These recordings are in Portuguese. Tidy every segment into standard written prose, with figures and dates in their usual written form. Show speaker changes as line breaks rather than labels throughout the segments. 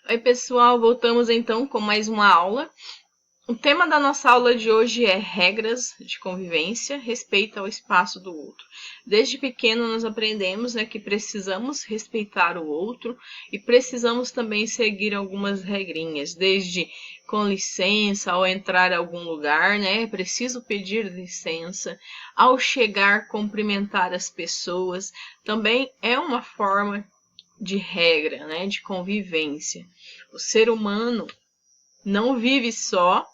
Oi, pessoal, voltamos então com mais uma aula. O tema da nossa aula de hoje é regras de convivência, respeito ao espaço do outro. Desde pequeno nós aprendemos, que precisamos respeitar o outro e precisamos também seguir algumas regrinhas, desde com licença ao entrar em algum lugar, preciso pedir licença, ao chegar cumprimentar as pessoas, também é uma forma de regra, de convivência. O ser humano não vive só,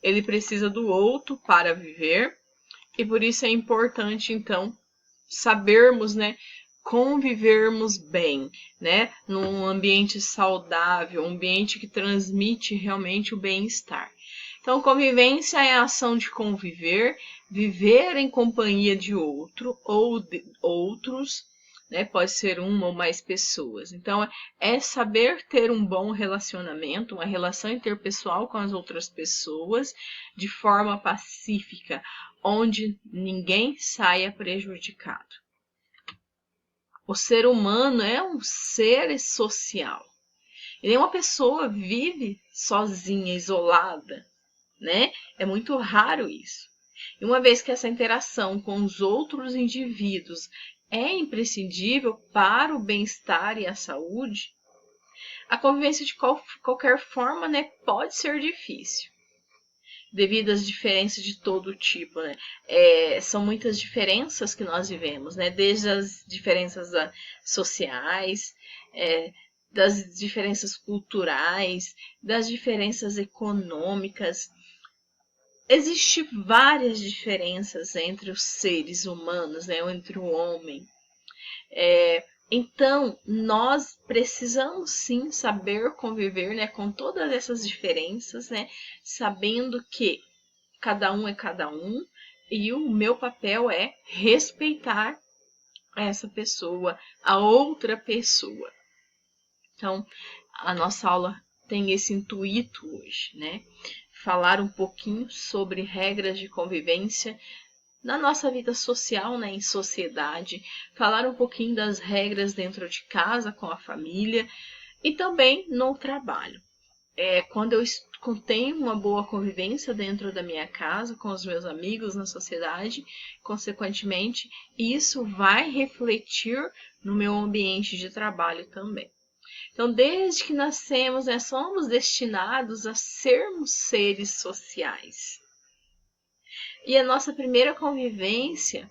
ele precisa do outro para viver, e por isso é importante, então, sabermos, convivermos bem, num ambiente saudável, um ambiente que transmite realmente o bem-estar. Então, convivência é a ação de conviver, viver em companhia de outro ou de outros, pode ser uma ou mais pessoas. Então, é saber ter um bom relacionamento, uma relação interpessoal com as outras pessoas de forma pacífica, onde ninguém saia prejudicado. O ser humano é um ser social. E nenhuma pessoa vive sozinha, isolada, É muito raro isso. E uma vez que essa interação com os outros indivíduos é imprescindível para o bem-estar e a saúde, a convivência de qualquer forma, pode ser difícil, devido às diferenças de todo tipo, são muitas diferenças que nós vivemos, desde as diferenças sociais, das diferenças culturais, das diferenças econômicas. Existem várias diferenças entre os seres humanos, entre o homem. Então, nós precisamos sim saber conviver, com todas essas diferenças, sabendo que cada um é cada um e o meu papel é respeitar essa pessoa, a outra pessoa. Então, a nossa aula tem esse intuito hoje, falar um pouquinho sobre regras de convivência na nossa vida social, em sociedade, falar um pouquinho das regras dentro de casa, com a família e também no trabalho. Quando eu tenho uma boa convivência dentro da minha casa, com os meus amigos na sociedade, consequentemente, isso vai refletir no meu ambiente de trabalho também. Então, desde que nascemos, somos destinados a sermos seres sociais. E a nossa primeira convivência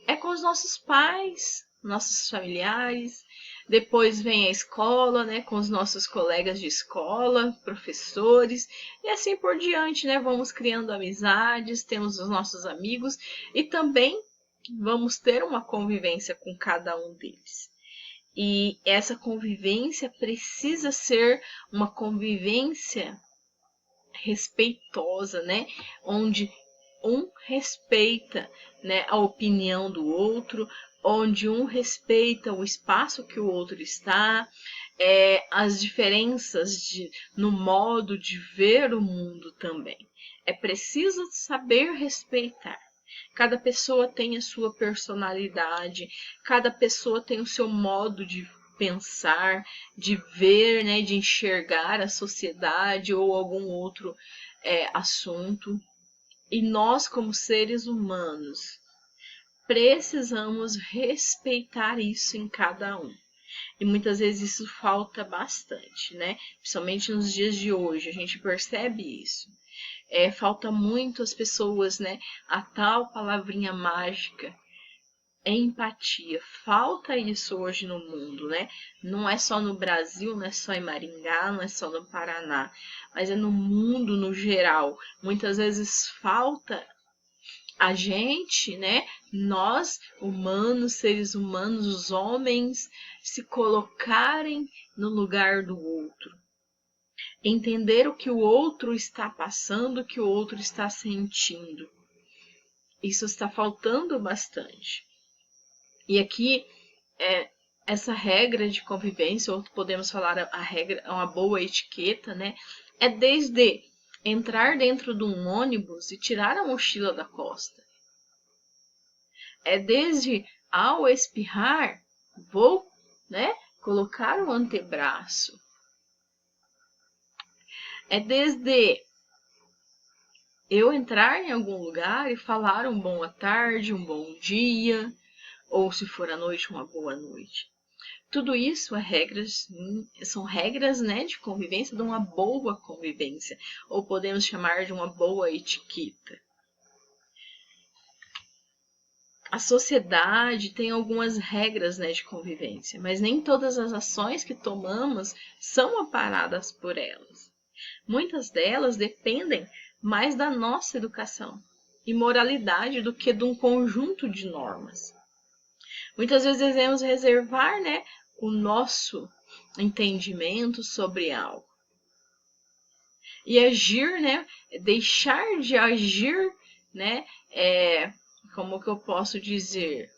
é com os nossos pais, nossos familiares. Depois vem a escola, com os nossos colegas de escola, professores, e assim por diante, Vamos criando amizades, temos os nossos amigos e também vamos ter uma convivência com cada um deles. E essa convivência precisa ser uma convivência respeitosa, Onde um respeita, a opinião do outro, onde um respeita o espaço que o outro está, as diferenças no modo de ver o mundo também. É preciso saber respeitar. Cada pessoa tem a sua personalidade, cada pessoa tem o seu modo de pensar, de ver, de enxergar a sociedade ou algum outro assunto. E nós, como seres humanos, precisamos respeitar isso em cada um. E muitas vezes isso falta bastante, Principalmente nos dias de hoje, a gente percebe isso. Falta muito as pessoas, a tal palavrinha mágica, empatia. Falta isso hoje no mundo, Não é só no Brasil, não é só em Maringá, não é só no Paraná, mas é no mundo no geral. Muitas vezes falta a gente, nós, humanos, seres humanos, os homens, se colocarem no lugar do outro. Entender o que o outro está passando, o que o outro está sentindo. Isso está faltando bastante. E aqui, essa regra de convivência, ou podemos falar a regra, uma boa etiqueta, é desde entrar dentro de um ônibus e tirar a mochila da costa. É desde, ao espirrar, vou, colocar o antebraço. É desde eu entrar em algum lugar e falar um boa tarde, um bom dia, ou se for à noite, uma boa noite. Tudo isso são regras, né, de convivência, de uma boa convivência, ou podemos chamar de uma boa etiqueta. A sociedade tem algumas regras, né, de convivência, mas nem todas as ações que tomamos são amparadas por elas. Muitas delas dependem mais da nossa educação e moralidade do que de um conjunto de normas. Muitas vezes devemos reservar, né, o nosso entendimento sobre algo. E agir, né, deixar de agir, né, como que eu posso dizer,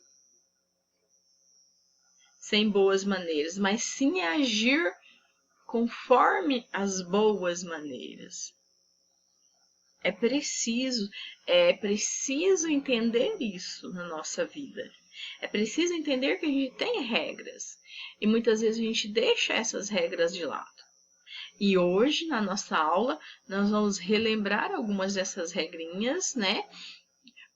sem boas maneiras, mas sim agir conforme as boas maneiras. É preciso entender isso na nossa vida. É preciso entender que a gente tem regras e muitas vezes a gente deixa essas regras de lado. E hoje, na nossa aula, nós vamos relembrar algumas dessas regrinhas, né?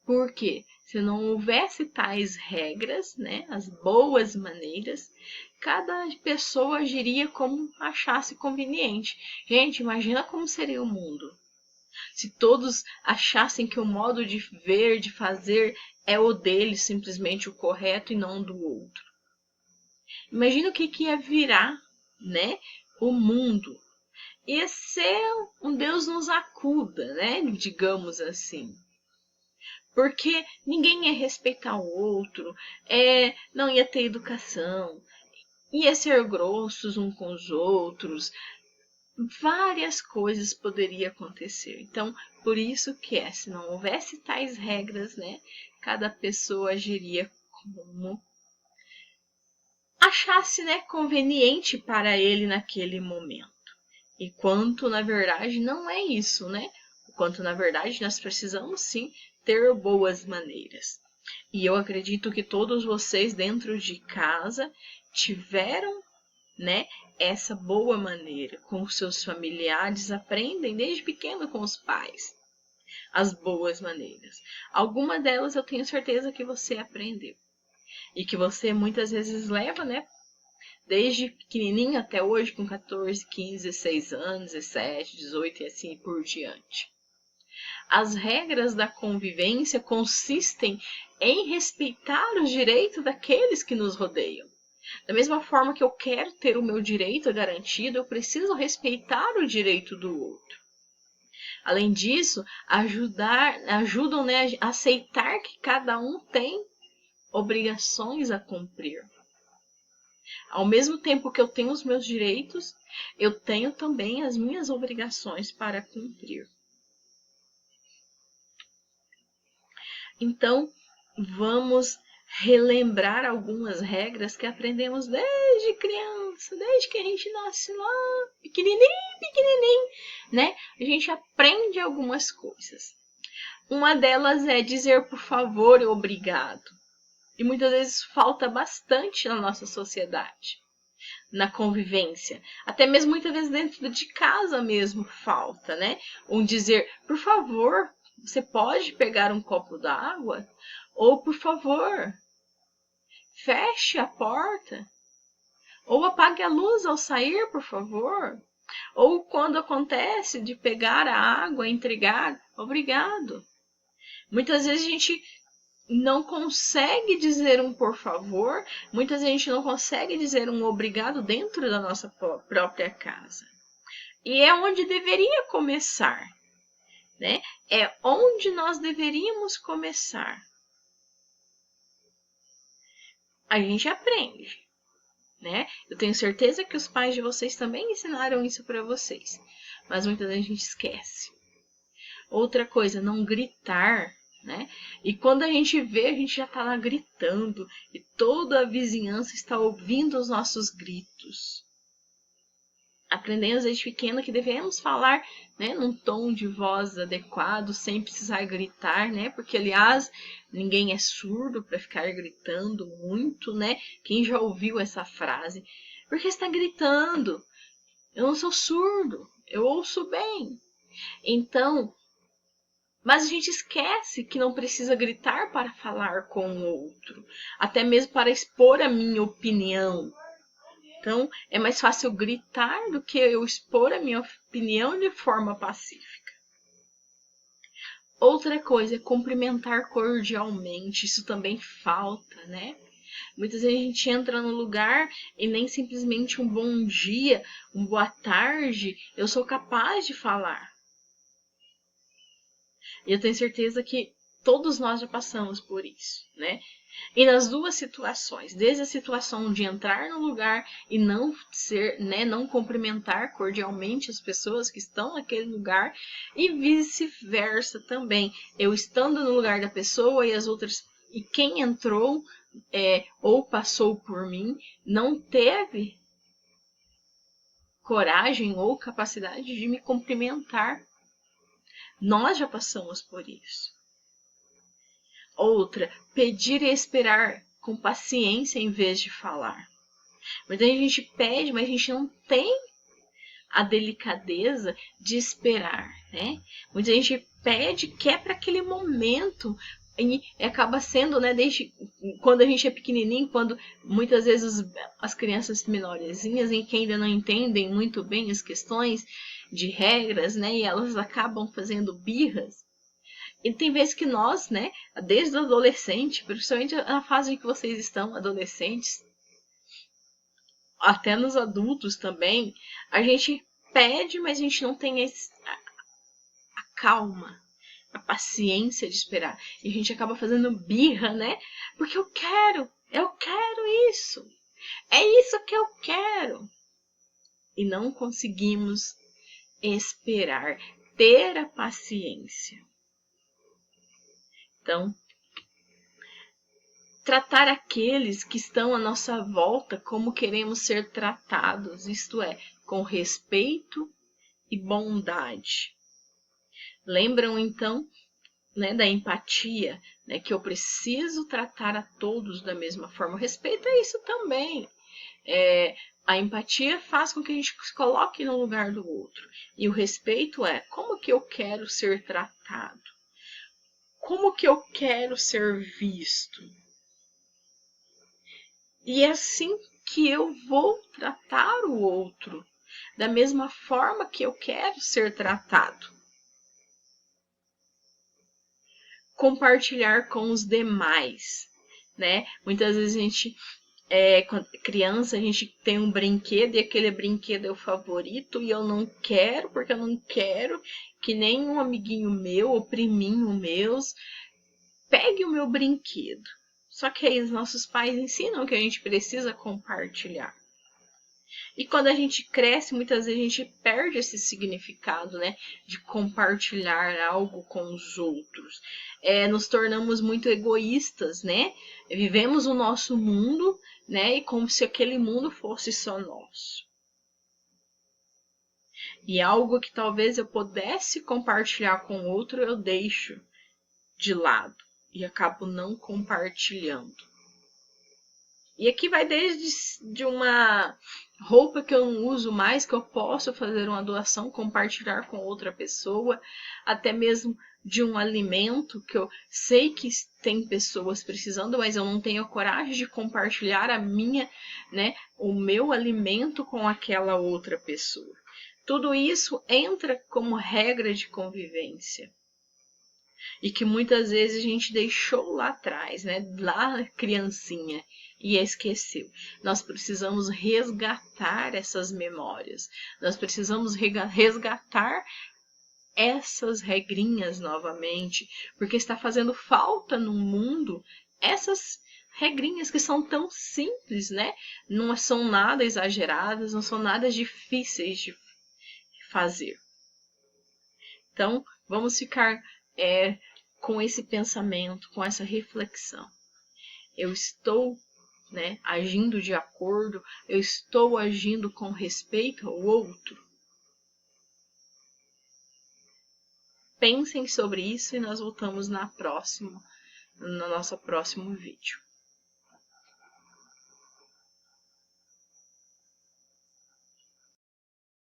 Porque se não houvesse tais regras, né, as boas maneiras, cada pessoa agiria como achasse conveniente. Gente, imagina como seria o mundo se todos achassem que o modo de ver, de fazer, é o deles, simplesmente o correto e não do outro. Imagina o que ia virar, né? O mundo. Ia ser um Deus nos acuda, né? Digamos assim. Porque ninguém ia respeitar o outro, não ia ter educação, ia ser grossos uns com os outros, várias coisas poderiam acontecer. Então, por isso que se não houvesse tais regras, né, cada pessoa agiria como achasse, né, conveniente para ele naquele momento. E quanto na verdade não é isso, né? O quanto na verdade nós precisamos sim ter boas maneiras. E eu acredito que todos vocês dentro de casa tiveram, né, essa boa maneira com os seus familiares, aprendem desde pequeno com os pais as boas maneiras. Alguma delas eu tenho certeza que você aprendeu e que você muitas vezes leva, né, desde pequenininho até hoje com 14, 15, 16 anos, 17, 18 e assim por diante. As regras da convivência consistem em respeitar os direitos daqueles que nos rodeiam. Da mesma forma que eu quero ter o meu direito garantido, eu preciso respeitar o direito do outro. Além disso, ajudam, né, a aceitar que cada um tem obrigações a cumprir. Ao mesmo tempo que eu tenho os meus direitos, eu tenho também as minhas obrigações para cumprir. Então, vamos relembrar algumas regras que aprendemos desde criança, desde que a gente nasce lá, pequenininho, né? A gente aprende algumas coisas. Uma delas é dizer por favor e obrigado. E muitas vezes falta bastante na nossa sociedade, na convivência. Até mesmo muitas vezes dentro de casa mesmo falta, né? Um dizer, por favor, você pode pegar um copo d'água? Ou, por favor, feche a porta. Ou apague a luz ao sair, por favor. Ou quando acontece de pegar a água, entregar, obrigado. Muitas vezes a gente não consegue dizer um por favor, muitas vezes a gente não consegue dizer um obrigado dentro da nossa própria casa. E é onde deveria começar, né? É onde nós deveríamos começar. A gente aprende, né? Eu tenho certeza que os pais de vocês também ensinaram isso para vocês, mas muitas vezes a gente esquece. Outra coisa, não gritar, né? E quando a gente vê, a gente já tá lá gritando e toda a vizinhança está ouvindo os nossos gritos. Aprendemos desde pequeno que devemos falar, né, num tom de voz adequado, sem precisar gritar, né? Porque, aliás, ninguém é surdo para ficar gritando muito, né? Quem já ouviu essa frase? Porque está gritando? Eu não sou surdo. eu ouço bem. Então, mas a gente esquece que não precisa gritar para falar com o outro, até mesmo para expor a minha opinião. Então, é mais fácil gritar do que eu expor a minha opinião de forma pacífica. Outra coisa é cumprimentar cordialmente, isso também falta, né? Muitas vezes a gente entra no lugar e nem simplesmente um bom dia, um boa tarde, eu sou capaz de falar. E eu tenho certeza que todos nós já passamos por isso, né? E nas duas situações, desde a situação de entrar no lugar e não ser, né, não cumprimentar cordialmente as pessoas que estão naquele lugar, e vice-versa também. Eu estando no lugar da pessoa e as outras, e quem entrou ou passou por mim não teve coragem ou capacidade de me cumprimentar. Nós já passamos por isso. Outra, pedir e esperar com paciência em vez de falar. Muita gente pede, mas a gente não tem a delicadeza de esperar, né? Muita gente pede, quer para aquele momento, e acaba sendo, né, desde quando a gente é pequenininho, quando muitas vezes as crianças menorzinhas, em que ainda não entendem muito bem as questões de regras, né, e elas acabam fazendo birras. E tem vezes que nós, né, desde o adolescente, principalmente na fase em que vocês estão, adolescentes, até nos adultos também, a gente pede, mas a gente não tem a calma, a paciência de esperar. E a gente acaba fazendo birra, né? Porque eu quero isso. É isso que eu quero. E não conseguimos esperar, ter a paciência. Então, tratar aqueles que estão à nossa volta como queremos ser tratados, isto é, com respeito e bondade. Lembram então, né, da empatia, né, que eu preciso tratar a todos da mesma forma. O respeito é isso também. A empatia faz com que a gente se coloque no lugar do outro. E o respeito é como que eu quero ser tratado? Como que eu quero ser visto? E é assim que eu vou tratar o outro, da mesma forma que eu quero ser tratado. Compartilhar com os demais, né? Muitas vezes a gente, quando criança, a gente tem um brinquedo e aquele brinquedo é o favorito e eu não quero, porque eu não quero que nenhum amiguinho meu ou priminho meus pegue o meu brinquedo. Só que aí os nossos pais ensinam que a gente precisa compartilhar. E quando a gente cresce, muitas vezes a gente perde esse significado, né? De compartilhar algo com os outros. Nos tornamos muito egoístas, né? Vivemos o nosso mundo, né? E como se aquele mundo fosse só nosso. E algo que talvez eu pudesse compartilhar com outro, eu deixo de lado. E acabo não compartilhando. E aqui vai desde uma roupa que eu não uso mais, que eu posso fazer uma doação, compartilhar com outra pessoa, até mesmo de um alimento que eu sei que tem pessoas precisando, mas eu não tenho coragem de compartilhar o meu alimento com aquela outra pessoa. Tudo isso entra como regra de convivência. E que muitas vezes a gente deixou lá atrás, né? Lá criancinha, e esqueceu. Nós precisamos resgatar essas memórias. Nós precisamos resgatar essas regrinhas novamente, porque está fazendo falta no mundo essas regrinhas que são tão simples, né? Não são nada exageradas, não são nada difíceis de fazer. Então, vamos ficar com esse pensamento, com essa reflexão. Eu estou, né, agindo de acordo, eu estou agindo com respeito ao outro. Pensem sobre isso e nós voltamos no nosso próximo vídeo.